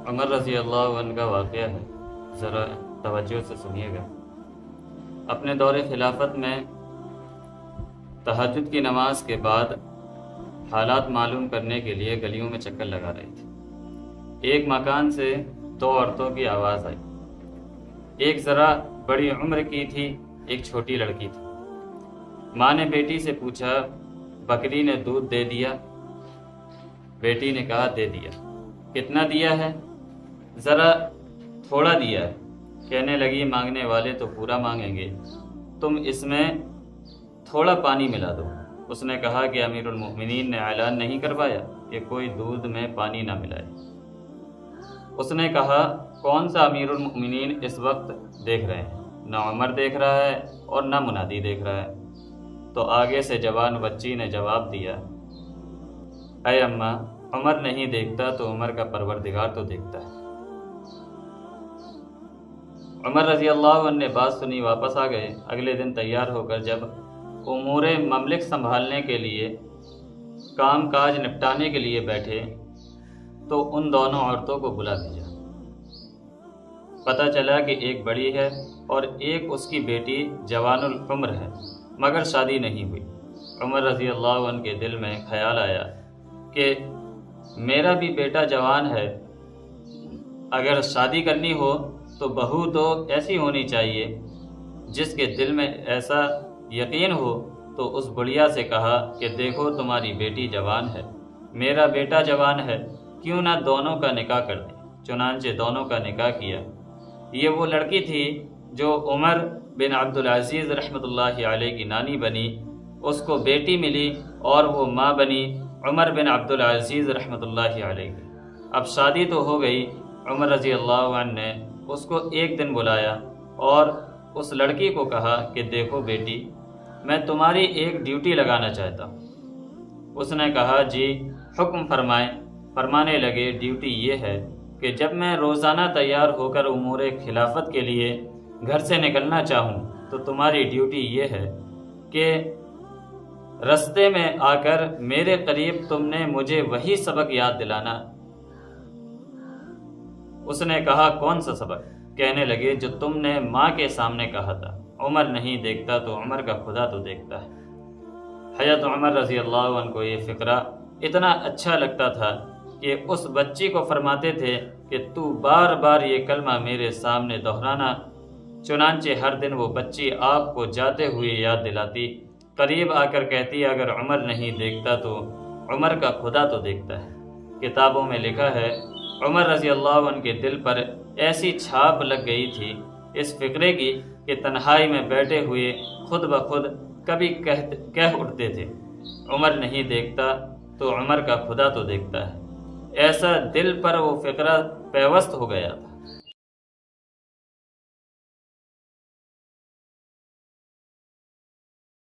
عمر رضی اللہ عنہ کا واقعہ ہے، ذرا توجہ سے سنیے گا۔ اپنے دور خلافت میں تہجد کی نماز کے بعد حالات معلوم کرنے کے لیے گلیوں میں چکر لگا رہی تھی۔ ایک مکان سے دو عورتوں کی آواز آئی۔ ایک ذرا بڑی عمر کی تھی، ایک چھوٹی لڑکی تھی۔ ماں نے بیٹی سے پوچھا، بکری نے دودھ دے دیا؟ بیٹی نے کہا دے دیا۔ کتنا دیا ہے؟ ذرا تھوڑا دیا ہے۔ کہنے لگی مانگنے والے تو پورا مانگیں گے، تم اس میں تھوڑا پانی ملا دو۔ اس نے کہا کہ امیر المؤمنین نے اعلان نہیں کروایا کہ کوئی دودھ میں پانی نہ ملائے۔ اس نے کہا کون سا امیر المؤمنین اس وقت دیکھ رہے ہیں؟ نہ عمر دیکھ رہا ہے اور نہ منادی دیکھ رہا ہے۔ تو آگے سے جوان بچی نے جواب دیا، اے اماں، عمر نہیں دیکھتا تو عمر کا پروردگار تو دیکھتا ہے۔ عمر رضی اللہ عنہ نے بات سنی، واپس آ گئے۔ اگلے دن تیار ہو کر جب امور مملک سنبھالنے کے لیے، کام کاج نپٹانے کے لیے بیٹھے تو ان دونوں عورتوں کو بلا بھیجا۔ پتہ چلا کہ ایک بڑی ہے اور ایک اس کی بیٹی جوان العمر ہے، مگر شادی نہیں ہوئی۔ عمر رضی اللہ عنہ کے دل میں خیال آیا کہ میرا بھی بیٹا جوان ہے، اگر شادی کرنی ہو تو بہو تو ایسی ہونی چاہیے جس کے دل میں ایسا یقین ہو۔ تو اس بڑھیا سے کہا کہ دیکھو تمہاری بیٹی جوان ہے، میرا بیٹا جوان ہے، کیوں نہ دونوں کا نکاح کر دیں۔ چنانچہ دونوں کا نکاح کیا۔ یہ وہ لڑکی تھی جو عمر بن عبدالعزیز رحمۃ اللہ علیہ کی نانی بنی، اس کو بیٹی ملی اور وہ ماں بنی عمر بن عبدالعزیز رحمۃ اللہ علیہ کی۔ اب شادی تو ہو گئی۔ عمر رضی اللہ عنہ نے اس کو ایک دن بلایا اور اس لڑکی کو کہا کہ دیکھو بیٹی، میں تمہاری ایک ڈیوٹی لگانا چاہتا ہوں۔ اس نے کہا جی حکم فرمائیں۔ فرمانے لگے ڈیوٹی یہ ہے کہ جب میں روزانہ تیار ہو کر امور خلافت کے لیے گھر سے نکلنا چاہوں تو تمہاری ڈیوٹی یہ ہے کہ رستے میں آ کر میرے قریب تم نے مجھے وہی سبق یاد دلانا۔ اس نے کہا کون سا سبق؟ کہنے لگے جو تم نے ماں کے سامنے کہا تھا، عمر نہیں دیکھتا تو عمر کا خدا تو دیکھتا ہے۔ حضرت عمر رضی اللہ عنہ کو یہ فقرہ اتنا اچھا لگتا تھا کہ اس بچی کو فرماتے تھے کہ تو بار بار یہ کلمہ میرے سامنے دہرانا۔ چنانچہ ہر دن وہ بچی آپ کو جاتے ہوئے یاد دلاتی، قریب آ کر کہتی اگر عمر نہیں دیکھتا تو عمر کا خدا تو دیکھتا ہے۔ کتابوں میں لکھا ہے عمر رضی اللہ عنہ کے دل پر ایسی چھاپ لگ گئی تھی اس فقرے کی کہ تنہائی میں بیٹھے ہوئے خود بخود کبھی کہہ اٹھتے تھے، عمر نہیں دیکھتا تو عمر کا خدا تو دیکھتا ہے۔ ایسا دل پر وہ فقرہ پیوست ہو گیا تھا۔